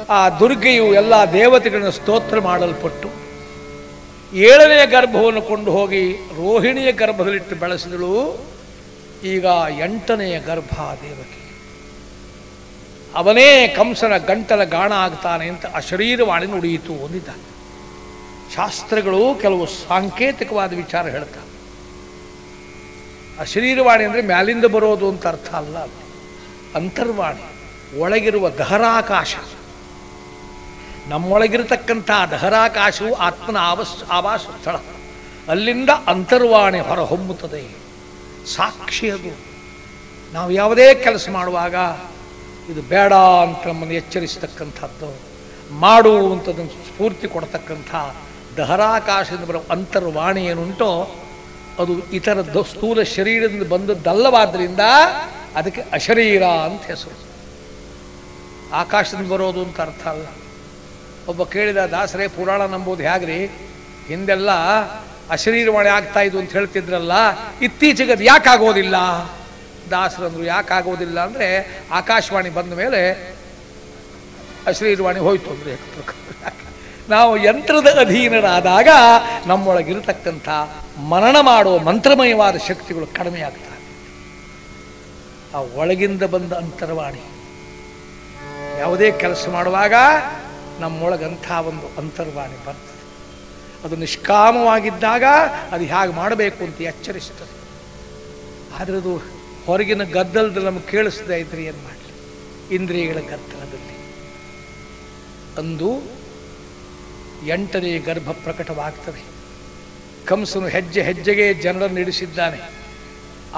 ಆ ದುರ್ಗೆಯು ಎಲ್ಲ ದೇವತೆಗಳನ್ನು ಸ್ತೋತ್ರ ಮಾಡಲ್ಪಟ್ಟು 7ನೇ ಗರ್ಭವನ್ನು ಕೊಂಡು ಹೋಗಿ ರೋಹಿಣಿಯ ಗರ್ಭದಲ್ಲಿಟ್ಟು ಬೆಳೆಸಿದಳು. ಈಗ 8ನೆಯ ಗರ್ಭ ದೇವಕಿ. ಅವನೇ ಕಂಸನ ಗಂಟಲ ಗಾಣ ಆಗ್ತಾನೆ ಅಂತ ಅಶರೀರವಾಣಿ ನುಡಿಯಿತು ಅಂದಿದ್ದ. ಶಾಸ್ತ್ರಗಳು ಕೆಲವು ಸಾಂಕೇತಿಕವಾದ ವಿಚಾರ ಹೇಳ್ತಾರೆ. ಅಶರೀರವಾಣಿ ಅಂದರೆ ಮ್ಯಾಲಿಂದ ಬರೋದು ಅಂತ ಅರ್ಥ ಅಲ್ಲ, ಅಂತರ್ವಾಣಿ, ಒಳಗಿರುವ ದಹರಾಕಾಶ. ನಮ್ಮೊಳಗಿರತಕ್ಕಂಥ ದಹರಾಕಾಶವು ಆತ್ಮನ ಆವಾಸ ಸ್ಥಳ. ಅಲ್ಲಿಂದ ಅಂತರ್ವಾಣಿ ಹೊರಹೊಮ್ಮುತ್ತದೆ. ಸಾಕ್ಷಿ ಅದು. ನಾವು ಯಾವುದೇ ಕೆಲಸ ಮಾಡುವಾಗ ಇದು ಬೇಡ ಅಂತ ನಮ್ಮನ್ನು ಎಚ್ಚರಿಸತಕ್ಕಂಥದ್ದು, ಮಾಡು ಅಂತದನ್ನು ಸ್ಫೂರ್ತಿ ಕೊಡ್ತಕ್ಕಂಥ ದಹರಾಕಾಶದಿಂದ ಬರೋ ಅಂತರ್ವಾಣಿ ಏನುಂಟೋ ಅದು ಇತರ ಸ್ಥೂಲ ಶರೀರದಿಂದ ಬಂದದ್ದಲ್ಲವಾದ್ದರಿಂದ ಅದಕ್ಕೆ ಅಶರೀರ ಅಂತ ಹೆಸರು. ಆಕಾಶದಿಂದ ಬರೋದು ಅಂತ ಅರ್ಥ ಅಲ್ಲ. ಒಬ್ಬ ಕೇಳಿದ, ದಾಸರೇ ಪುರಾಣ ನಂಬೋದು ಹೇಗ್ರಿ, ಹಿಂದೆಲ್ಲ ಅಶರೀರವಾಣಿ ಆಗ್ತಾ ಇದ್ದು ಅಂತ ಹೇಳ್ತಿದ್ರಲ್ಲ, ಇತ್ತೀಚೆಗೆ ಅದು ಯಾಕಾಗೋದಿಲ್ಲ? ದಾಸರಂದ್ರು ಯಾಕಾಗೋದಿಲ್ಲ ಅಂದರೆ ಆಕಾಶವಾಣಿ ಬಂದ ಮೇಲೆ ಅಶರೀರವಾಣಿ ಹೋಯ್ತು ಅಂದರೆ. ನಾವು ಯಂತ್ರದ ಅಧೀನರಾದಾಗ ನಮ್ಮೊಳಗಿರತಕ್ಕಂಥ ಮನನ ಮಾಡುವ ಮಂತ್ರಮಯವಾದ ಶಕ್ತಿಗಳು ಕಡಿಮೆ ಆಗ್ತವೆ. ಆ ಒಳಗಿಂದ ಬಂದ ಅಂತರ್ವಾಣಿ ಯಾವುದೇ ಕೆಲಸ ಮಾಡುವಾಗ ನಮ್ಮೊಳಗಂಥ ಒಂದು ಅಂತರ್ವಾಣಿ ಬರ್ತದೆ. ಅದು ನಿಷ್ಕಾಮವಾಗಿದ್ದಾಗ ಅದು ಹೇಗೆ ಮಾಡಬೇಕು ಅಂತ ಎಚ್ಚರಿಸ್ತದೆ. ಆದರೆ ಅದು ಹೊರಗಿನ ಗದ್ದಲದಲ್ಲಿ ನಮಗೆ ಕೇಳಿಸದೇ ಇದ್ರೆ ಏನು ಮಾಡಲಿ? ಇಂದ್ರಿಯಗಳ ಗದ್ದಲದಲ್ಲಿ ಅಂದು 8ನೇ ಗರ್ಭ ಪ್ರಕಟವಾಗ್ತದೆ. ಕಂಸನು ಹೆಜ್ಜೆ ಹೆಜ್ಜೆಗೆ ಜನರನ್ನು ಇಡಿಸಿದ್ದಾನೆ.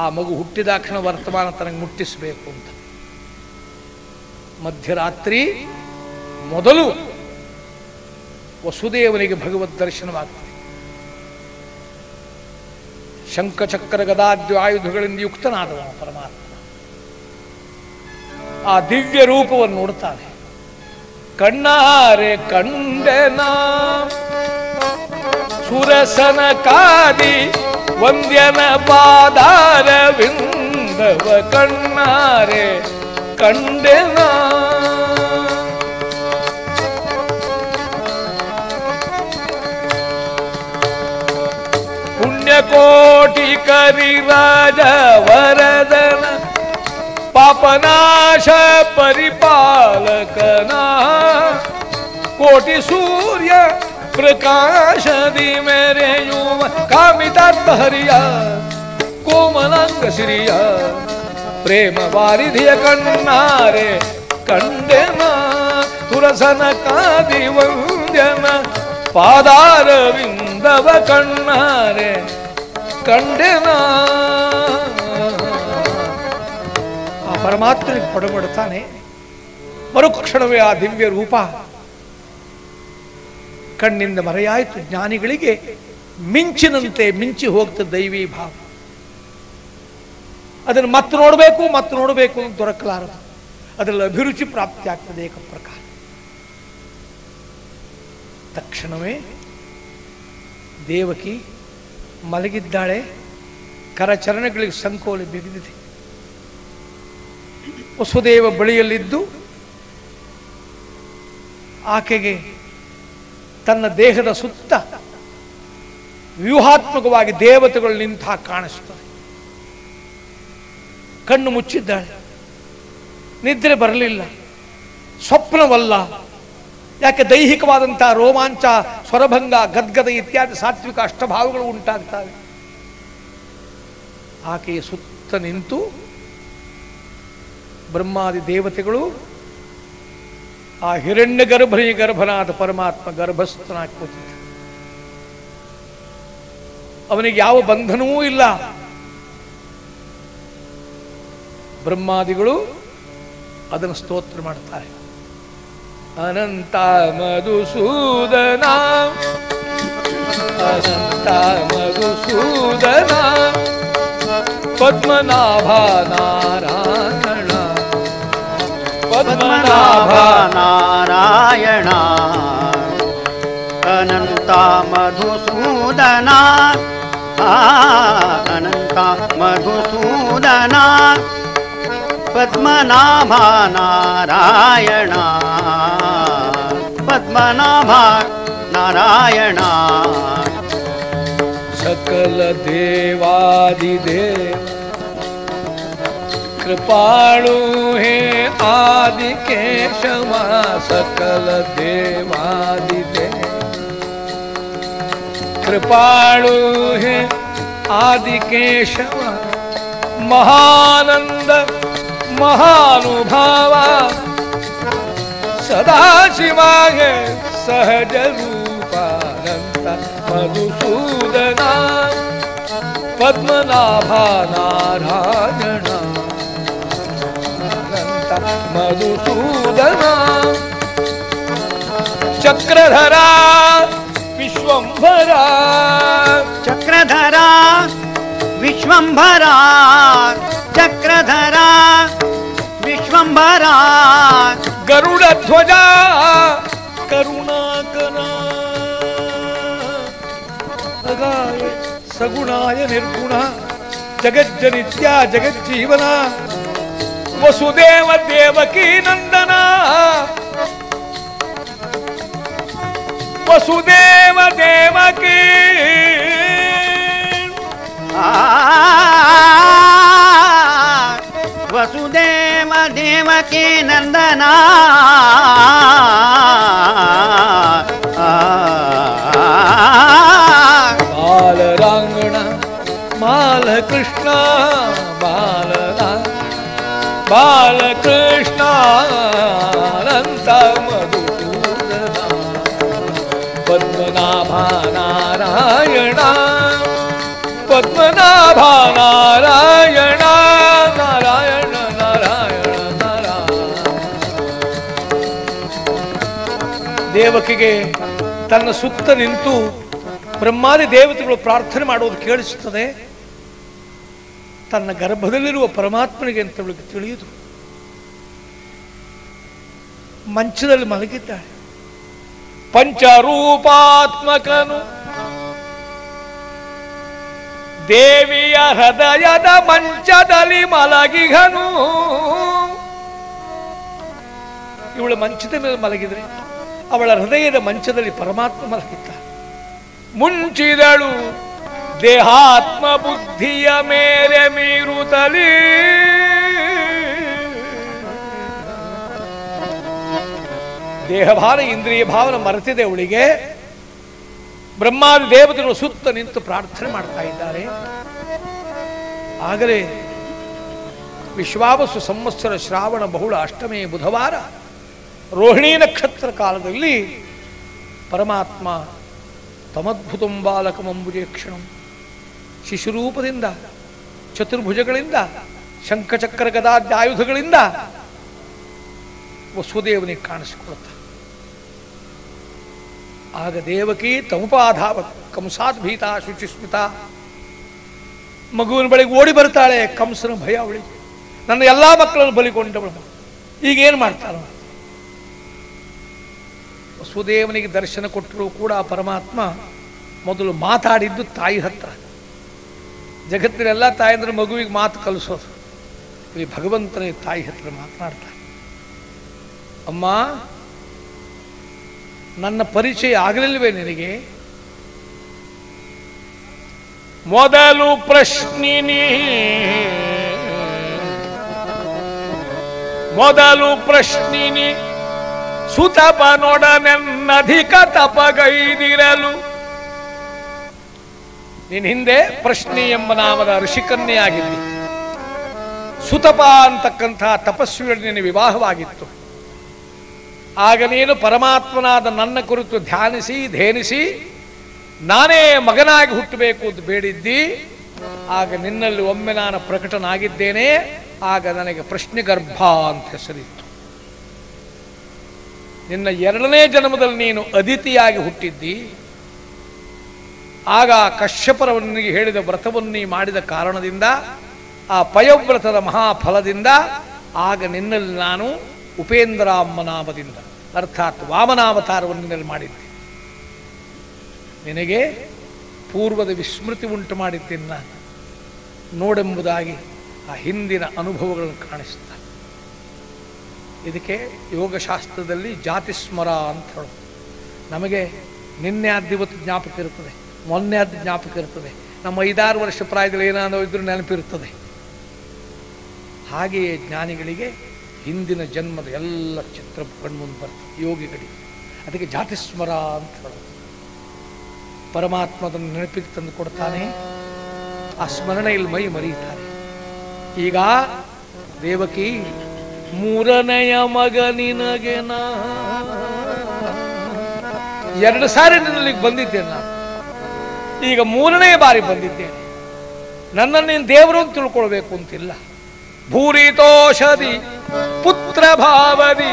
ಆ ಮಗು ಹುಟ್ಟಿದಾಕ್ಷಣ ವರ್ತಮಾನ ತನಗೆ ಮುಟ್ಟಿಸಬೇಕು ಅಂತ. ಮಧ್ಯರಾತ್ರಿ ಮೊದಲು ವಸುದೇವನಿಗೆ ಭಗವದ್ ದರ್ಶನವಾಗ್ತದೆ. ಶಂಖಚಕ್ರ ಗದಾದ್ಯ ಆಯುಧಗಳಿಂದ ಯುಕ್ತನಾದವ ಪರಮಾತ್ಮ ಆ ದಿವ್ಯ ರೂಪವನ್ನು ನೋಡುತ್ತಾನೆ. ಕಣ್ಣಾರೆ ಕಂಡೆನ ಸುರಸನ ಕಾದಿ ವಂದ್ಯನ ಪಾದಾರವಿಂದವ ಕಣ್ಣಾರೆ ಕಂಡೆನ ಪುಣ್ಯಕೋಟಿ ಕರಿರಾಜ ವರದನ ಪಾಪನಾಶ ಪರಿಪಾಲಕನ ಕೋಟಿ ಸೂರ್ಯ ಪ್ರಕಾಶದಿ ಮೆರೆಯುವ ಕಾಮಿತಾರ್ಥ ಹರಿಯ ಕೋಮಲಾಂಗ ಸಿರಿಯ ಪ್ರೇಮ ವಾರಿಧಿಯ ಕಣ್ಣಾರೆ ಕಂಡೆನ ತುರಸನ ಕಾದಿ ವಂದ್ಯನ ಪಾದಾರವಿಂದವ ಕಣ್ಣಾರೆ ಕಂಡೆನ. ಆ ಪರಮಾತ್ಮನಿಗೆ ಪಡಬಡುತ್ತಾನೆ. ಮರುಕ್ಷಣವೇ ಆ ದಿವ್ಯ ರೂಪ ಕಣ್ಣಿಂದ ಮರೆಯಾಯಿತು. ಜ್ಞಾನಿಗಳಿಗೆ ಮಿಂಚಿನಂತೆ ಮಿಂಚಿ ಹೋಗ್ತದೆ ದೈವೀ ಭಾವ. ಅದನ್ನು ಮತ್ತೆ ನೋಡಬೇಕು ಅಂತ ದೊರಕಲಾರದು. ಅದರಲ್ಲಿ ಅಭಿರುಚಿ ಪ್ರಾಪ್ತಿ ಆಗ್ತದೆ ಏಕ ಪ್ರಕಾರ. ತಕ್ಷಣವೇ ದೇವಕಿ ಮಲಗಿದ್ದಾಳೆ. ಕರಚರಣಗಳಿಗೆ ಸಂಕೋಲೆ ಬಿಗಿದಿದೆ. ವಸುದೇವ ಬಳಿಯಲ್ಲಿದ್ದು ಆಕೆಗೆ ತನ್ನ ದೇಹದ ಸುತ್ತ ವ್ಯೂಹಾತ್ಮಕವಾಗಿ ದೇವತೆಗಳು ನಿಂತ ಕಾಣಿಸ್ತದೆ. ಕಣ್ಣು ಮುಚ್ಚಿದ್ದಾಳೆ. ನಿದ್ರೆ ಬರಲಿಲ್ಲ. ಸ್ವಪ್ನವಲ್ಲ. ಯಾಕೆ ದೈಹಿಕವಾದಂಥ ರೋಮಾಂಚ, ಸ್ವರಭಂಗ, ಗದ್ಗದ ಇತ್ಯಾದಿ ಸಾತ್ವಿಕ ಅಷ್ಟಭಾವಗಳು ಉಂಟಾಗ್ತವೆ. ಆಕೆಯ ಸುತ್ತ ನಿಂತು ಬ್ರಹ್ಮಾದಿ ದೇವತೆಗಳು ಆ ಹಿರಣ್ಯ ಗರ್ಭನಾದ ಪರಮಾತ್ಮ ಗರ್ಭಸ್ಥನಾಗಿ ಕೂತಿದ್ದ. ಅವನಿಗೆ ಯಾವ ಬಂಧನವೂ ಇಲ್ಲ. ಬ್ರಹ್ಮಾದಿಗಳು ಅದನ್ನು ಸ್ತೋತ್ರ ಮಾಡ್ತಾರೆ. ಅನಂತ ಮಧುಸೂದನ ಅನಂತ ಮಧುಸೂದನ ಪದ್ಮನಾಭ ನಾರಾಯಣ ಪದ್ಮನಾಭ ನಾರಾಯಣ ಅನಂತ ಮಧುಸೂದನ ಅನಂತ ಮಧುಸೂದನ ಪದ್ಮನಾಭ ನಾರಾಯಣ ಪದ್ಮನಾಭ ನಾರಾಯಣ सकल देवादिदेव कृपाळु हे आदि केशव सकल देवादिदेव कृपाळु हे आदि केशव महानंद महानुभावा सदाशिवा हे सहज रूपानंद मधुसूदना पद्मनाभा नारायण अनंत मधुसूदना चक्रधरा विश्वंभरा चक्रधरा विश्वंभरा चक्रधरा विश्वंभरा गरुडध्वजा करुणाकरा अगाय सगुणाय निर्गुण जगज्जनित्या जगज्जीवना वसुदेव देवकी नंदना वसुदेव देवकी वसुदेव देवकी नंदना बालरांगणा बालकृष्ण बालकृष्ण अनंत मधुसूदना पद्मनाभा नारायण पद्मनाभा नारायण नारायण नारायण नारायण ದೇವಕಿಗೆ ತನ್ನ ಸುತ್ತ ನಿಂತು ಬ್ರಹ್ಮಾದಿ ದೇವತೆಗಳು ಪ್ರಾರ್ಥನೆ ಮಾಡುವುದು ಕೇಳಿಸುತ್ತದೆ. ತನ್ನ ಗರ್ಭದಲ್ಲಿರುವ ಪರಮಾತ್ಮನಿಗೆ ಅಂತ ತಿಳಿಯುವುದು. ಮಂಚದಲ್ಲಿ ಮಲಗಿದ್ದಾಳೆ. ಪಂಚರೂಪಾತ್ಮಕನು ದೇವಿಯ ಹೃದಯದ ಮಂಚದಲ್ಲಿ ಮಲಗಿಗನು. ಇವಳ ಮಂಚದ ಮೇಲೆ ಮಲಗಿದ್ರೆ ಅವಳ ಹೃದಯದ ಮಂಚದಲ್ಲಿ ಪರಮಾತ್ಮ ಮಲಗಿದ್ದ. ಮುಂಚಿದಳು ದೇಹಾತ್ಮ ಬುದ್ಧಿಯ ಮೇಲೆ ಮೀರುತ್ತಲೀ ದೇಹಭಾವ ಇಂದ್ರಿಯ ಭಾವನ ಮರೆತಿದೆ ಅವಳಿಗೆ. ಬ್ರಹ್ಮಾದಿ ದೇವತೆಗಳು ಸುತ್ತ ನಿಂತು ಪ್ರಾರ್ಥನೆ ಮಾಡ್ತಾ ಇದ್ದಾರೆ. ಆಗಲೇ ವಿಶ್ವಾವಸು ಸಂವತ್ಸರ ಶ್ರಾವಣ ಬಹುಳ ಅಷ್ಟಮಿ ಬುಧವಾರ ರೋಹಿಣಿ ನಕ್ಷತ್ರ ಕಾಲದಲ್ಲಿ ಪರಮಾತ್ಮ ತಮದ್ಭುತಂ ಬಾಲಕಮಂಬುಜೇಕ್ಷಣಂ ಶಿಶುರೂಪದಿಂದ ಚತುರ್ಭುಜಗಳಿಂದ ಶಂಖಚಕ್ರ ಗದಾದ್ಯಾಯುಧಗಳಿಂದ ವಸುದೇವನಿಗೆ ಕಾಣಿಸಿಕೊಳ್ಳುತ್ತ. ಆಗ ದೇವಕಿ ತಮುಪಾಧಾವ ಕಂಸಾತ್ ಭೀತ ಶುಚಿಸ್ಮಿತ ಮಗುವಿನ ಬಳಿಗೆ ಓಡಿ ಬರ್ತಾಳೆ. ಕಂಸನ ಭಯ ಅವಳಿಗೆ. ನನ್ನ ಎಲ್ಲಾ ಮಕ್ಕಳನ್ನು ಬಲಿಕೊಂಡವಳು, ಈಗೇನು ಮಾಡ್ತಾಳೆ? ವಸುದೇವನಿಗೆ ದರ್ಶನ ಕೊಟ್ಟರೂ ಕೂಡ ಪರಮಾತ್ಮ ಮೊದಲು ಮಾತಾಡಿದ್ದು ತಾಯಿ ಹತ್ರ. ಜಗತ್ತಿನೆಲ್ಲ ತಾಯಿ ಅಂದ್ರೆ ಮಗುವಿಗೆ ಮಾತು ಕಲಿಸೋದು. ಈ ಭಗವಂತನೇ ತಾಯಿ ಹತ್ರ ಮಾತನಾಡ್ತಾರೆ. ಅಮ್ಮ, ನನ್ನ ಪರಿಚಯ ಆಗಲಿಲ್ವೇ ನಿನಗೆ? ಮೊದಲು ಪ್ರಶ್ನಿನಿ ಸುತಪನೊಡನೆನ್ನಧಿಕ ತಪಗೈದಿರಲು. ನೀನು ಹಿಂದೆ ಪ್ರಶ್ನೆ ಎಂಬ ನಾಮದ ಋಷಿಕನ್ಯೆಯಾಗಿದ್ದಿ. ಸುತಪ ಅಂತಕ್ಕಂಥ ತಪಸ್ವಿಗಳು ನಿನ್ನ ವಿವಾಹವಾಗಿತ್ತು. ಆಗ ನೀನು ಪರಮಾತ್ಮನಾದ ನನ್ನ ಕುರಿತು ಧ್ಯಾನಿಸಿ ನಾನೇ ಮಗನಾಗಿ ಹುಟ್ಟಬೇಕು ಅಂತ ಬೇಡಿದ್ದಿ. ಆಗ ನಿನ್ನಲ್ಲಿ ಒಮ್ಮೆ ನಾನು ಪ್ರಕಟನಾಗಿದ್ದೇನೆ. ಆಗ ನನಗೆ ಪ್ರಶ್ನೆ ಗರ್ಭ ಅಂತ ಹೆಸರಿತ್ತು. ನಿನ್ನ ಎರಡನೇ ಜನ್ಮದಲ್ಲಿ ನೀನು ಅದಿತಿಯಾಗಿ ಹುಟ್ಟಿದ್ದಿ. ಆಗ ಕಶ್ಯಪರವನಿಗೆ ಹೇಳಿದ ವ್ರತವನ್ನು ಮಾಡಿದ ಕಾರಣದಿಂದ, ಆ ಪಯವ್ರತದ ಮಹಾಫಲದಿಂದ ಆಗ ನಿನ್ನಲ್ಲಿ ನಾನು ಉಪೇಂದ್ರ ನಾಮದಿಂದ ಅರ್ಥಾತ್ ವಾಮನಾವತಾರವನ್ನು ನಿನ್ನಲ್ಲಿ ಮಾಡಿದ್ದೆ. ನಿನಗೆ ಪೂರ್ವದ ವಿಸ್ಮೃತಿ ಉಂಟು ಮಾಡಿದ್ದೇನೆ ನಾನು ನೋಡೆಂಬುದಾಗಿ ಆ ಹಿಂದಿನ ಅನುಭವಗಳನ್ನು ಕಾಣಿಸ್ತಾರೆ. ಇದಕ್ಕೆ ಯೋಗಶಾಸ್ತ್ರದಲ್ಲಿ ಜಾತಿಸ್ಮರ ಅಂತ ಹೇಳೋದು. ನಮಗೆ ನಿನ್ನೆ ಆದ ಇವತ್ತು ಜ್ಞಾಪಕ ಇರ್ತದೆ, ಮೊನ್ನೆ ಆದ ಜ್ಞಾಪಕ ಇರ್ತದೆ, ನಮ್ಮ 5-6 ವರ್ಷ ಪ್ರಾಯದಲ್ಲಿ ಏನಾದರೂ ಇದ್ರೂ ನೆನಪಿರುತ್ತದೆ. ಹಾಗೆಯೇ ಜ್ಞಾನಿಗಳಿಗೆ ಹಿಂದಿನ ಜನ್ಮದ ಎಲ್ಲ ಚಿತ್ರ ಕಣ್ಮುಂದೆ ಬರ್ತದೆ, ಯೋಗಿಗಳಿಗೆ. ಅದಕ್ಕೆ ಜಾತಿಸ್ಮರ ಅಂತ ಹೇಳೋದು. ಪರಮಾತ್ಮದನ್ನು ನೆನಪಿಗೆ ತಂದು ಕೊಡ್ತಾನೆ, ಆ ಸ್ಮರಣೆಯಲ್ಲಿ ಮೈ ಮರೀತಾರೆ. ಈಗ ದೇವಕಿ, 3ನೆಯ ಮಗ ನಿನಗೆ ನಾ 2 ಸಾರಿ ನನ್ನಲ್ಲಿಗೆ ಬಂದಿದ್ದೇನೆ ನಾನು, ಈಗ 3ನೇ ಬಾರಿ ಬಂದಿದ್ದೇನೆ. ನನ್ನನ್ನು ನೀನು ದೇವರು ಅಂತ ತಿಳ್ಕೊಳ್ಬೇಕು ಅಂತಿಲ್ಲ. ಭೂರಿತೋಷಧಿ ಪುತ್ರ ಭಾವದಿ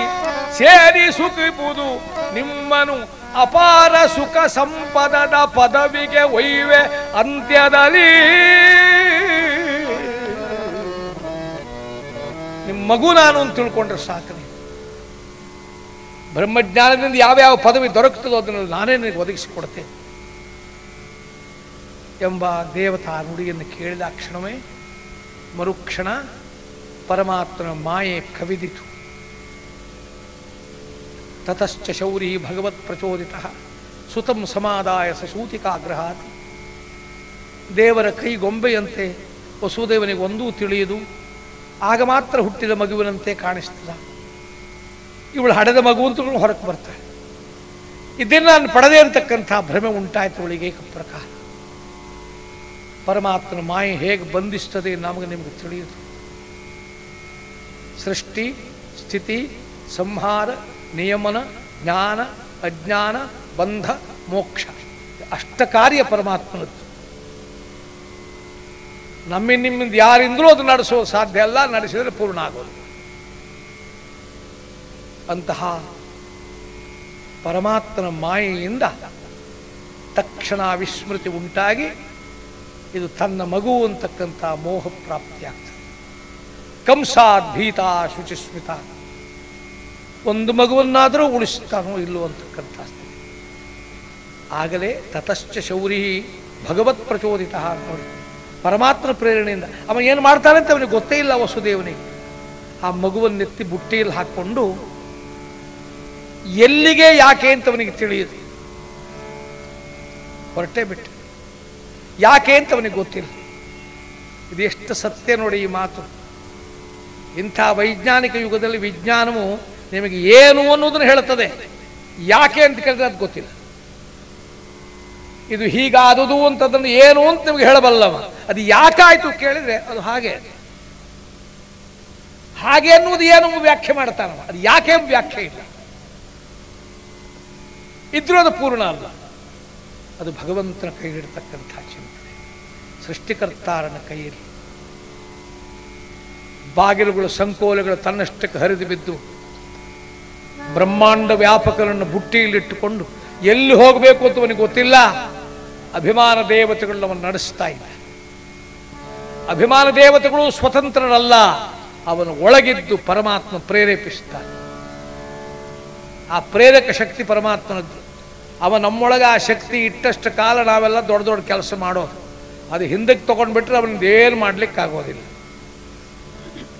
ಸೇರಿ ಸುಖಿಪುದು ನಿಮ್ಮನು ಅಪಾರ ಸುಖ ಸಂಪದದ ಪದವಿಗೆ ಒಯ್ವೆ ಅಂತ್ಯದಲ್ಲಿ. ನಿಮ್ಮ ಮಗು ನಾನು ಅಂತ ತಿಳ್ಕೊಂಡ್ರೆ ಸಾಕು. ಬ್ರಹ್ಮಜ್ಞಾನದಿಂದ ಯಾವ್ಯಾವ ಪದವಿ ದೊರಕುತ್ತದೋ ಅದನ್ನು ನಾನೇ ನಿನಗೆ ಒದಗಿಸಿಕೊಡ್ತೇನೆ ಎಂಬ ದೇವತಾ ನುಡಿಯನ್ನು ಕೇಳಿದ ಕ್ಷಣವೇ ಮರುಕ್ಷಣ ಪರಮಾತ್ಮನ ಮಾಯೆ ಕವಿದಿತು. ತತಶ್ಚ ಶೌರಿ ಭಗವತ್ ಪ್ರಚೋದಿತ ಸುತಂ ಸಮಾದಾಯ ಸಸೂತಿಕಾಗ್ರಹಾತಿ. ದೇವರ ಕೈಗೊಂಬೆಯಂತೆ ವಸುದೇವನಿಗೆ ಒಂದೂ ತಿಳಿಯದು, ಆಗ ಮಾತ್ರ ಹುಟ್ಟಿದ ಮಗುವಿನಂತೆ ಕಾಣಿಸ್ತದ. ಇವಳು ಹಡೆದ ಮಗು ಅಂತ ಹೊರಕ್ಕೆ ಬರ್ತಾಳೆ. ಇದನ್ನು ನಾನು ಪಡೆದೆ ಅಂತಕ್ಕಂಥ ಭ್ರಮೆ ಉಂಟಾಯ್ತು ಅವಳಿಗೆ. ಏಕಪ್ರಕಾರ ಪರಮಾತ್ಮನ ಮಾಯೆ ಹೇಗೆ ಬಂಧಿಸ್ತದೆ ನಮಗೆ ನಿಮಗೆ ತಿಳಿಯುದು. ಸೃಷ್ಟಿ, ಸ್ಥಿತಿ, ಸಂಹಾರ, ನಿಯಮನ, ಜ್ಞಾನ, ಅಜ್ಞಾನ, ಬಂಧ, ಮೋಕ್ಷ, ಅಷ್ಟಕಾರ್ಯ ಪರಮಾತ್ಮನದ್ದು. ನಿಮ್ಮಿಂದ ಯಾರಿಂದಲೂ ಅದು ನಡೆಸೋದು ಸಾಧ್ಯ ಅಲ್ಲ, ನಡೆಸಿದರೆ ಪೂರ್ಣ ಆಗೋದು. ಅಂತಹ ಪರಮಾತ್ಮನ ಮಾಯೆಯಿಂದ ತಕ್ಷಣ ವಿಸ್ಮೃತಿ ಉಂಟಾಗಿ ಇದು ತನ್ನ ಮಗು ಅಂತಕ್ಕಂಥ ಮೋಹ ಪ್ರಾಪ್ತಿಯಾಗ್ತದೆ. ಕಂಸಾದ್ ಭೀತ ಶುಚಿಸ್ಮಿತ, ಒಂದು ಮಗುವನ್ನಾದರೂ ಉಳಿಸ್ತಾನೋ ಇಲ್ಲೋ ಅಂತಕ್ಕಂಥ ಸ್ಥಿತಿ. ಆಗಲೇ ತತಶ್ಚ ಶೌರಿ ಭಗವತ್ ಪ್ರಚೋದಿತ ನೋಡಿ, ಪರಮಾತ್ಮನ ಪ್ರೇರಣೆಯಿಂದ ಅವ ಏನು ಮಾಡ್ತಾನೆ ಅಂತ ಅವನಿಗೆ ಗೊತ್ತೇ ಇಲ್ಲ ವಸುದೇವನಿಗೆ. ಆ ಮಗುವನ್ನೆತ್ತಿ ಬುಟ್ಟಿಯಲ್ಲಿ ಹಾಕ್ಕೊಂಡು ಎಲ್ಲಿಗೆ ಯಾಕೆ ಅಂತ ಅವನಿಗೆ ತಿಳಿಯುದು, ಹೊರಟೇ ಬಿಟ್ಟು. ಯಾಕೆ ಅಂತ ಅವನಿಗೆ ಗೊತ್ತಿಲ್ಲ. ಇದು ಎಷ್ಟು ಸತ್ಯ ನೋಡಿ ಈ ಮಾತು. ಇಂಥ ವೈಜ್ಞಾನಿಕ ಯುಗದಲ್ಲಿ ವಿಜ್ಞಾನವು ನಿಮಗೆ ಏನು ಅನ್ನೋದನ್ನು ಹೇಳುತ್ತದೆ, ಯಾಕೆ ಅಂತ ಕೇಳಿದ್ರೆ ಅದು ಗೊತ್ತಿಲ್ಲ. ಇದು ಹೀಗಾದುದು ಅಂತದನ್ನು ಏನು ಅಂತ ನಿಮಗೆ ಹೇಳಬಲ್ಲವ, ಅದು ಯಾಕಾಯ್ತು ಕೇಳಿದ್ರೆ ಅದು ಹಾಗೆ ಹಾಗೆ ಅನ್ನುವುದು ಏನು ವ್ಯಾಖ್ಯೆ ಮಾಡ್ತಾನವ, ಅದು ಯಾಕೆ ವ್ಯಾಖ್ಯೆ ಇಲ್ಲ. ಇದ್ರೂ ಅದು ಪೂರ್ಣ ಅಲ್ಲ. ಅದು ಭಗವಂತನ ಕೈಲಿಡ್ತಕ್ಕಂಥ ಚಿಂತನೆ, ಸೃಷ್ಟಿಕರ್ತಾರನ ಕೈಯಲ್ಲಿ. ಬಾಗಿಲುಗಳು ಸಂಕೋಲೆಗಳು ತನ್ನಷ್ಟಕ್ಕೆ ಹರಿದು ಬಿದ್ದು ಬ್ರಹ್ಮಾಂಡ ವ್ಯಾಪಕರನ್ನು ಬುಟ್ಟಿಯಲ್ಲಿಟ್ಟುಕೊಂಡು ಎಲ್ಲಿ ಹೋಗಬೇಕು ಅಂತ ಅವನಿಗೆ ಗೊತ್ತಿಲ್ಲ. ಅಭಿಮಾನ ದೇವತೆಗಳು ಅವನು ನಡೆಸ್ತಾ ಇಲ್ಲ. ಅಭಿಮಾನ ದೇವತೆಗಳು ಸ್ವತಂತ್ರರಲ್ಲ, ಅವನು ಒಳಗಿದ್ದು ಪರಮಾತ್ಮ ಪ್ರೇರೇಪಿಸ್ತಾನೆ. ಆ ಪ್ರೇರಕ ಶಕ್ತಿ ಪರಮಾತ್ಮನದ್ದು. ಅವ ನಮ್ಮೊಳಗೆ ಆ ಶಕ್ತಿ ಇಟ್ಟಷ್ಟು ಕಾಲ ನಾವೆಲ್ಲ ದೊಡ್ಡ ದೊಡ್ಡ ಕೆಲಸ ಮಾಡೋದು. ಅದು ಹಿಂದಕ್ಕೆ ತೊಗೊಂಡ್ಬಿಟ್ರೆ ಅವನಿಂದೇನು ಮಾಡಲಿಕ್ಕಾಗೋದಿಲ್ಲ.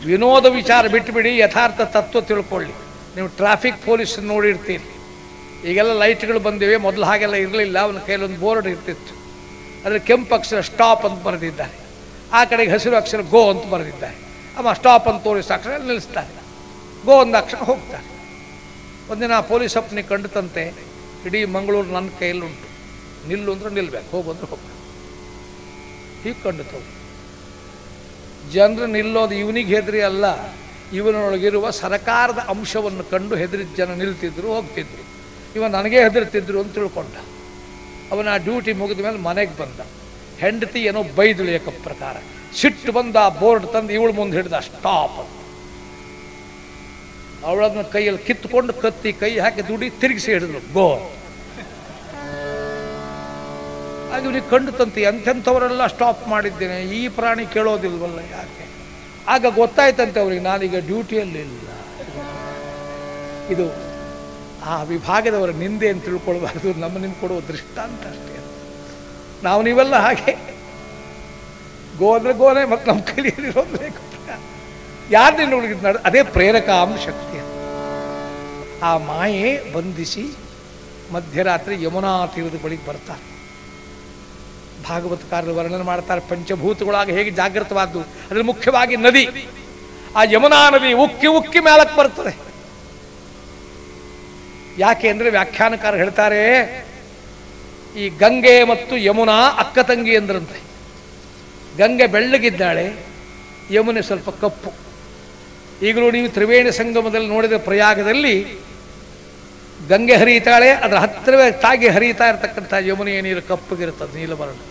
ವಿನೋದ ವಿಚಾರ ಬಿಟ್ಟುಬಿಡಿ, ಯಥಾರ್ಥ ತತ್ವ ತಿಳ್ಕೊಳ್ಳಿ. ನೀವು ಟ್ರಾಫಿಕ್ ಪೊಲೀಸ್ ನೋಡಿರ್ತೀರಿ, ಈಗೆಲ್ಲ ಲೈಟ್ಗಳು ಬಂದಿವೆ, ಮೊದಲು ಹಾಗೆಲ್ಲ ಇರಲಿಲ್ಲ. ಅವನ ಕೈಲೊಂದು ಬೋರ್ಡ್ ಇರ್ತಿತ್ತು, ಅದರ ಕೆಂಪು ಅಕ್ಷರ ಸ್ಟಾಪ್ ಅಂತ ಬರೆದಿದ್ದಾರೆ, ಆ ಕಡೆಗೆ ಹಸಿರು ಅಕ್ಷರ ಗೋ ಅಂತ ಬರೆದಿದ್ದಾರೆ. ಅವ ಸ್ಟಾಪ್ ಅಂತ ತೋರಿಸ ಅಕ್ಷರ ನಿಲ್ಲಿಸ್ತಾರೆ, ಗೋ ಒಂದು ಅಕ್ಷರ ಹೋಗ್ತಾರೆ. ಒಂದಿನ ಪೊಲೀಸ್ ಅಪ್ಪನಿಗೆ ಕಂಡುತಂತೆ, ಇಡೀ ಮಂಗಳೂರು ನನ್ನ ಕೈಯಲ್ಲುಂಟು, ನಿಲ್ಲು ಅಂದ್ರೆ ನಿಲ್ಬೇಕು, ಹೋಗು ಅಂದ್ರೆ ಹೋಗ್ಬೇಕು. ಹೀಗೆ ಕಂಡುತ್ತವು. ಜನರು ನಿಲ್ಲೋದು ಇವನಿಗೆ ಹೆದರಿ ಅಲ್ಲ, ಇವನೊಳಗಿರುವ ಸರಕಾರದ ಅಂಶವನ್ನು ಕಂಡು ಹೆದರಿದ ಜನ ನಿಲ್ತಿದ್ರು, ಹೋಗ್ತಿದ್ರು. ಇವ ನನಗೇ ಹೆದರ್ತಿದ್ರು ಅಂತ ತಿಳ್ಕೊಂಡ. ಅವನ ಡ್ಯೂಟಿ ಮುಗಿದ ಮೇಲೆ ಮನೆಗೆ ಬಂದ. ಹೆಂಡತಿ ಏನೋ ಬೈದಳು ಏಕ ಪ್ರಕಾರ. ಸಿಟ್ಟು ಬಂದ, ಆ ಬೋರ್ಡ್ ತಂದು ಇವಳು ಮುಂದೆ ಹಿಡ್ದ ಸ್ಟಾಪ್ ಅಂತ. ಅವಳನ್ನ ಕೈಯಲ್ಲಿ ಕಿತ್ತುಕೊಂಡು ಕತ್ತಿ ಕೈ ಹಾಕಿ ದುಡಿ ತಿರುಗಿಸಿ ಹಿಡಿದ್ರು ಗೋ. ಆಗ ಇವನಿಗೆ ಕಂಡು ತಂತಿ, ಎಂಥೆಂಥವರೆಲ್ಲ ಸ್ಟಾಪ್ ಮಾಡಿದ್ದೇನೆ, ಈ ಪ್ರಾಣಿ ಕೇಳೋದಿಲ್ವಲ್ಲ ಯಾಕೆ. ಆಗ ಗೊತ್ತಾಯ್ತಂತೆ ಅವ್ರಿಗೆ, ನಾನೀಗ ಡ್ಯೂಟಿಯಲ್ಲಿ ಇಲ್ಲ. ಇದು ಆ ವಿಭಾಗದವರ ನಿಂದೆ ಅಂತ ತಿಳ್ಕೊಳ್ಬಾರ್ದು, ನಮ್ಮ ನಿಮ್ಗೆ ಕೊಡುವ ದೃಷ್ಟಾಂತ ಅಷ್ಟೇ. ನಾವು ನೀವೆಲ್ಲ ಹಾಗೆ ಗೋ ಅಂದ್ರೆ ಗೋನೆ, ಮತ್ತು ನಮ್ಮ ಕೈಲಿರೋದು ಬೇಕು. ಯಾರು ನಿನ್ನ ಹುಡುಗಿದ್, ಅದೇ ಪ್ರೇರಕ ಶಕ್ತಿ. ಆ ಮಾಯೆ ಬಂಧಿಸಿ ಮಧ್ಯರಾತ್ರಿ ಯಮುನಾ ತೀರದ ಬಳಿಗೆ ಬರ್ತಾರೆ. ಭಾಗವತಕಾರರು ವರ್ಣನೆ ಮಾಡ್ತಾರೆ ಪಂಚಭೂತಗಳಾಗಿ ಹೇಗೆ ಜಾಗೃತವಾದ್ದು. ಅದ್ರಲ್ಲಿ ಮುಖ್ಯವಾಗಿ ನದಿ, ಆ ಯಮುನಾ ನದಿ ಉಕ್ಕಿ ಉಕ್ಕಿ ಮೇಲಕ್ಕೆ ಬರ್ತದೆ. ಯಾಕೆ ಅಂದರೆ ವ್ಯಾಖ್ಯಾನಕಾರ ಹೇಳ್ತಾರೆ, ಈ ಗಂಗೆ ಮತ್ತು ಯಮುನಾ ಅಕ್ಕ ತಂಗಿ ಎಂದ್ರಂತೆ. ಗಂಗೆ ಬೆಳ್ಳಗಿದ್ದಾಳೆ, ಯಮುನೆ ಸ್ವಲ್ಪ ಕಪ್ಪು. ಈಗಲೂ ನೀವು ತ್ರಿವೇಣಿ ಸಂಗಮದಲ್ಲಿ ನೋಡಿದ ಪ್ರಯಾಗದಲ್ಲಿ ಗಂಗೆ ಹರಿತಾಳೆ, ಅದರ ಹತ್ತಿರವೇ ತಾಗಿ ಹರಿತಾ ಇರತಕ್ಕಂಥ ಯಮುನೆಯ ನೀರು ಕಪ್ಪಗಿರ್ತದೆ, ನೀಲವರ್ಣ.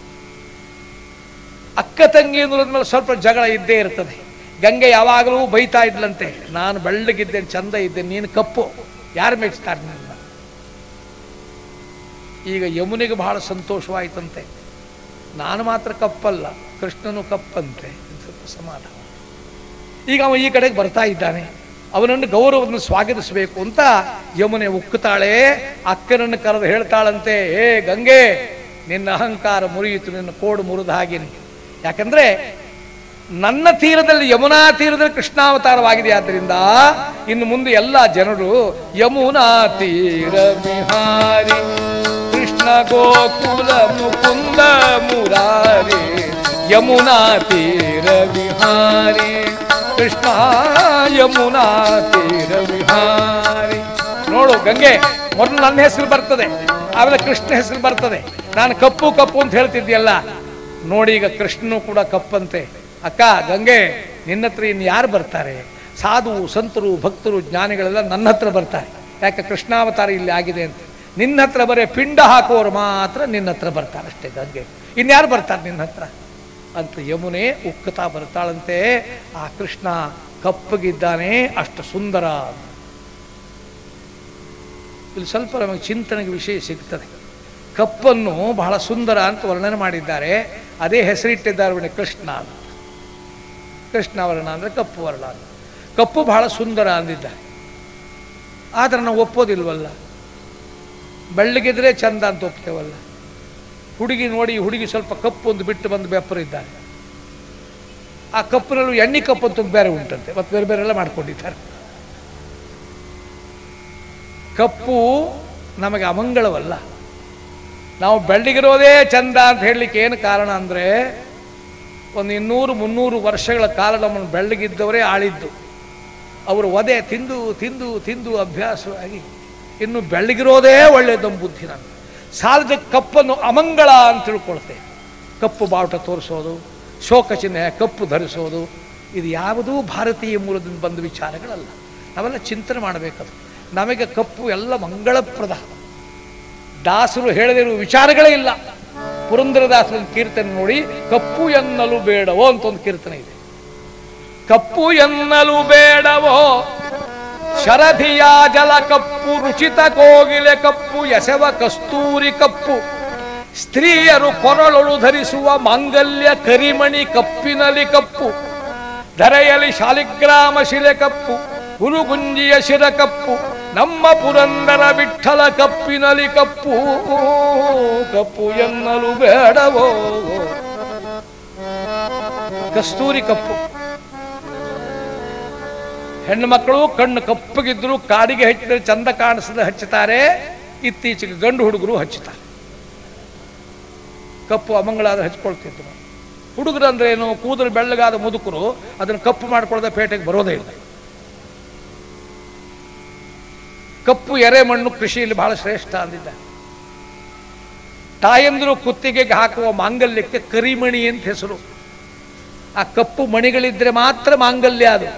ಅಕ್ಕ ತಂಗಿ ಅನ್ನೋದ್ಮೇಲೆ ಸ್ವಲ್ಪ ಜಗಳ ಇದ್ದೇ ಇರ್ತದೆ. ಗಂಗೆ ಯಾವಾಗಲೂ ಬೈತಾ ಇದ್ಲಂತೆ, ನಾನು ಬೆಳ್ಳಗಿದ್ದೇನೆ, ಚಂದ ಇದ್ದೇನೆ, ನೀನು ಕಪ್ಪು, ಯಾರು ಮೆಚ್ತಾರೆ ನಿನ್ನ. ಈಗ ಯಮುನೆಗೆ ಬಹಳ ಸಂತೋಷವಾಯಿತಂತೆ, ನಾನು ಮಾತ್ರ ಕಪ್ಪಲ್ಲ, ಕೃಷ್ಣನು ಕಪ್ಪಂತೆ. ಸ್ವಲ್ಪ ಸಮಾಧಾನ. ಈಗ ಅವ ಈ ಕಡೆಗೆ ಬರ್ತಾ ಇದ್ದಾನೆ, ಅವನನ್ನು ಗೌರವವನ್ನು ಸ್ವಾಗತಿಸಬೇಕು ಅಂತ ಯಮುನೆ ಉಕ್ಕುತ್ತಾಳೆ. ಅಕ್ಕನನ್ನು ಕರೆದು ಹೇಳ್ತಾಳಂತೆ, ಹೇ ಗಂಗೆ, ನಿನ್ನ ಅಹಂಕಾರ ಮುರಿಯಿತು, ನಿನ್ನ ಕೋಡು ಮುರಿದ ಹಾಗೇನೆ. ಯಾಕಂದ್ರೆ ನನ್ನ ತೀರದಲ್ಲಿ, ಯಮುನಾ ತೀರದಲ್ಲಿ ಕೃಷ್ಣಾವತಾರವಾಗಿದೆ. ಆದ್ದರಿಂದ ಇನ್ನು ಮುಂದೆ ಎಲ್ಲ ಜನರು ಯಮುನಾ ತೀರ ವಿಹಾರಿ ಕೃಷ್ಣ ಗೋಕುಲ ಮುಕುಂದ ಮುರಾರಿ ಯಮುನಾ ತೀರ ವಿಹಾರಿ ಕೃಷ್ಣ ಯಮುನಾ ತೀರ ವಿಹಾರಿ. ನೋಡು ಗಂಗೆ, ಮೊದಲು ನನ್ನ ಹೆಸರು ಬರ್ತದೆ, ಆಮೇಲೆ ಕೃಷ್ಣ ಹೆಸರು ಬರ್ತದೆ. ನಾನು ಕಪ್ಪು ಕಪ್ಪು ಅಂತ ಹೇಳ್ತಿದ್ಯಲ್ಲ, ನೋಡಿ ಈಗ ಕೃಷ್ಣನು ಕೂಡ ಕಪ್ಪಂತೆ. ಅಕ್ಕ ಗಂಗೆ, ನಿನ್ನ ಹತ್ರ ಇನ್ನು ಯಾರು ಬರ್ತಾರೆ? ಸಾಧು ಸಂತರು ಭಕ್ತರು ಜ್ಞಾನಿಗಳೆಲ್ಲ ನನ್ನ ಹತ್ರ ಬರ್ತಾರೆ. ಯಾಕೆ? ಕೃಷ್ಣಾವತಾರ ಇಲ್ಲಿ ಆಗಿದೆ ಅಂತ. ನಿನ್ನ ಹತ್ರ ಬರೇ ಪಿಂಡ ಹಾಕೋರು ಮಾತ್ರ ನಿನ್ನ ಹತ್ರ ಬರ್ತಾರೆ ಅಷ್ಟೇ ಗಂಗೆ, ಇನ್ಯಾರು ಬರ್ತಾರೆ ನಿನ್ನ ಹತ್ರ ಅಂತ ಯಮುನೆ ಉಕ್ಕುತ್ತಾ ಬರ್ತಾಳಂತೆ. ಆ ಕೃಷ್ಣ ಕಪ್ಪಗಿದ್ದಾನೆ, ಅಷ್ಟು ಸುಂದರ. ಇಲ್ಲಿ ಸ್ವಲ್ಪ ನಮಗೆ ಚಿಂತನೆಗೆ ವಿಷಯ ಸಿಗ್ತದೆ. ಕಪ್ಪನ್ನು ಬಹಳ ಸುಂದರ ಅಂತ ವರ್ಣನೆ ಮಾಡಿದ್ದಾರೆ, ಅದೇ ಹೆಸರಿಟ್ಟಿದ್ದಾರೆ ಕೃಷ್ಣ ಅಂತ. ಕೃಷ್ಣ ವರ್ಣ ಅಂದರೆ ಕಪ್ಪು ವರ್ಣ ಅಂತ. ಕಪ್ಪು ಬಹಳ ಸುಂದರ ಅಂದಿದ್ದಾರೆ. ಆದರೆ ನಾವು ಒಪ್ಪೋದಿಲ್ವಲ್ಲ, ಬೆಳ್ಳಗಿದ್ರೆ ಚಂದ ಅಂತ ಒಪ್ತೇವಲ್ಲ. ಹುಡುಗಿ ನೋಡಿ, ಹುಡುಗಿ ಸ್ವಲ್ಪ ಕಪ್ಪು ಒಂದು ಬಿಟ್ಟು ಬಂದು ಬೆಪ್ಪರಿದ್ದಾರೆ. ಆ ಕಪ್ಪಿನಲ್ಲೂ ಎಣ್ಣೆ ಕಪ್ಪು ಅಂತ ಬೇರೆ ಉಂಟಂತೆ, ಮತ್ತು ಬೇರೆ ಬೇರೆ ಎಲ್ಲ ಮಾಡ್ಕೊಂಡಿದ್ದಾರೆ. ಕಪ್ಪು ನಮಗೆ ಅಮಂಗಳವಲ್ಲ. ನಾವು ಬೆಳ್ಳಗಿರೋದೇ ಚಂದ ಅಂತ ಹೇಳಲಿಕ್ಕೆ ಏನು ಕಾರಣ ಅಂದರೆ, ಒಂದು 200-300 ವರ್ಷಗಳ ಕಾಲ ನಮ್ಮನ್ನು ಬೆಳ್ಳಗಿದ್ದವರೇ ಆಳಿದ್ದು. ಅವರು ಒದೆ ತಿಂದು ತಿಂದು ತಿಂದು ಅಭ್ಯಾಸವಾಗಿ ಇನ್ನು ಬೆಳ್ಳಗಿರೋದೇ ಒಳ್ಳೆಯದು ಬುದ್ಧಿ. ನಾನು ಸಾಲದ ಕಪ್ಪನ್ನು ಅಮಂಗಳ ಅಂತ ತಿಳ್ಕೊಳ್ತೇವೆ. ಕಪ್ಪು ಬಾವುಟ ತೋರಿಸೋದು, ಶೋಕ ಚಿಹ್ನೆ ಕಪ್ಪು ಧರಿಸೋದು, ಇದು ಯಾವುದೂ ಭಾರತೀಯ ಮೂಲದಿಂದ ಬಂದ ವಿಚಾರಗಳಲ್ಲ. ನಾವೆಲ್ಲ ಚಿಂತನೆ ಮಾಡಬೇಕದು. ನಮಗೆ ಕಪ್ಪು ಎಲ್ಲ ಮಂಗಳಪ್ರದ. ದಾಸರು ಹೇಳದಿರುವ ವಿಚಾರಗಳೇ ಇಲ್ಲ. ಪುರಂದರದಾಸರ ಕೀರ್ತನೆ ನೋಡಿ, ಕಪ್ಪು ಎನ್ನಲು ಬೇಡವೋ ಅಂತ ಒಂದು ಕೀರ್ತನೆ ಇದೆ. ಕಪ್ಪು ಎನ್ನಲು ಬೇಡವೋ, ಶರಧಿಯ ಜಲ ಕಪ್ಪು, ರುಚಿತ ಕೋಗಿಲೆ ಕಪ್ಪು, ಎಸೆವ ಕಸ್ತೂರಿ ಕಪ್ಪು, ಸ್ತ್ರೀಯರು ಕೊರಳೊಳು ಧರಿಸುವ ಮಾಂಗಲ್ಯ ಕರಿಮಣಿ ಕಪ್ಪಿನಲ್ಲಿ ಕಪ್ಪು, ಧರೆಯಲ್ಲಿ ಶಾಲಿಗ್ರಾಮ ಶಿಲೆ ಕಪ್ಪು, ಹುಲುಗುಂಜಿಯ ಶಿರ ಕಪ್ಪು, ನಮ್ಮ ಪುರಂದರ ವಿಠಲ ಕಪ್ಪಿನಲ್ಲಿ ಕಪ್ಪು. ಕಪ್ಪು ಎನ್ನಲು ಬೇಡವೋ, ಕಸ್ತೂರಿ ಕಪ್ಪು. ಹೆಣ್ಣು ಮಕ್ಕಳು ಕಣ್ಣು ಕಪ್ಪಗಿದ್ರು ಕಾಡಿಗೆ ಹಚ್ಚಿದ್ರೆ ಚಂದ ಕಾಣಿಸದೆ ಹಚ್ಚುತ್ತಾರೆ. ಇತ್ತೀಚೆಗೆ ಗಂಡು ಹುಡುಗರು ಹಚ್ಚುತ್ತಾರೆ. ಕಪ್ಪು ಅಮಂಗಳಾದ ಹಚ್ಕೊಳ್ತಿದ್ರು. ಹುಡುಗರು ಅಂದ್ರೆ ಏನು, ಕೂದಲು ಬೆಳ್ಳಗಾದ ಮುದುಕರು ಅದನ್ನು ಕಪ್ಪು ಮಾಡ್ಕೊಳ್ಳದೆ ಪೇಟೆಗೆ ಬರೋದೇ ಇಲ್ಲ. ಕಪ್ಪು ಎರೆಮಣ್ಣು ಕೃಷಿಯಲ್ಲಿ ಬಹಳ ಶ್ರೇಷ್ಠ ಅಂದಿದ್ದ. ತಾಯಂದಿರು ಕುತ್ತಿಗೆಗೆ ಹಾಕುವ ಮಾಂಗಲ್ಯಕ್ಕೆ ಕರಿಮಣಿ ಅಂತ ಹೆಸರು. ಆ ಕಪ್ಪು ಮಣಿಗಳಿದ್ರೆ ಮಾತ್ರ ಮಾಂಗಲ್ಯ. ಅದು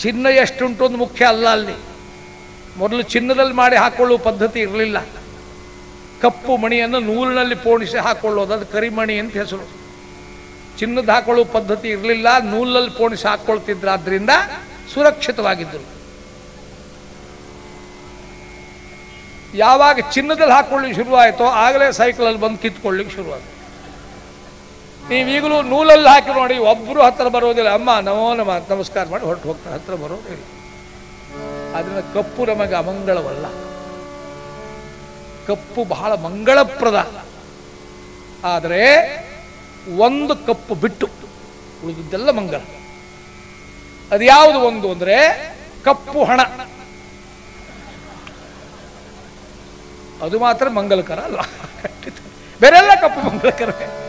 ಚಿನ್ನ ಎಷ್ಟುಂಟು ಒಂದು ಮುಖ್ಯ ಅಲ್ಲ. ಅಲ್ಲಿ ಮೊದಲು ಚಿನ್ನದಲ್ಲಿ ಮಾಡಿ ಹಾಕೊಳ್ಳುವ ಪದ್ಧತಿ ಇರಲಿಲ್ಲ. ಕಪ್ಪು ಮಣಿಯನ್ನು ನೂಲಿನಲ್ಲಿ ಪೋಣಿಸಿ ಹಾಕೊಳ್ಳೋದು, ಅದು ಕರಿಮಣಿ ಅಂತ ಹೆಸರು. ಚಿನ್ನದ ಹಾಕೊಳ್ಳುವ ಪದ್ಧತಿ ಇರಲಿಲ್ಲ, ನೂಲಲ್ಲಿ ಪೋಣಿಸಿ ಹಾಕೊಳ್ತಿದ್ರು. ಆದ್ದರಿಂದ ಸುರಕ್ಷಿತವಾಗಿದ್ದರು. ಯಾವಾಗ ಚಿನ್ನದಲ್ಲಿ ಹಾಕೊಳ್ಳಿಕ್ಕೆ ಶುರುವಾಯಿತೋ ಆಗಲೇ ಸೈಕಲಲ್ಲಿ ಬಂದು ಕಿತ್ಕೊಳ್ಳಿಕ್ಕೆ ಶುರುವಾಯಿತು. ನೀವೀಗಲೂ ನೂಲಲ್ಲಿ ಹಾಕಿ ನೋಡಿ, ಒಬ್ಬರು ಹತ್ತಿರ ಬರೋದಿಲ್ಲ. ಅಮ್ಮ ನಮೋ ನಮ ನಮಸ್ಕಾರ ಮಾಡಿ ಹೊರಟು ಹೋಗ್ತಾರೆ, ಹತ್ತಿರ ಬರೋದಿಲ್ಲ. ಅದರಿಂದ ಕಪ್ಪು ನಮಗೆ ಅಮಂಗಳವಲ್ಲ. ಕಪ್ಪು ಬಹಳ ಮಂಗಳಪ್ರದ. ಆದರೆ ಒಂದು ಕಪ್ಪು ಬಿಟ್ಟು ಉಳಿದಿದ್ದೆಲ್ಲ ಮಂಗಳ. ಅದು ಯಾವುದು ಒಂದು ಅಂದರೆ ಕಪ್ಪು ಹಣ. ಅದು ಮಾತ್ರ ಮಂಗಲಕರ ಅಲ್ಲ. ಬೇರೆಲ್ಲ ಕಪ್ಪು ಮಂಗಲಕರವೇ.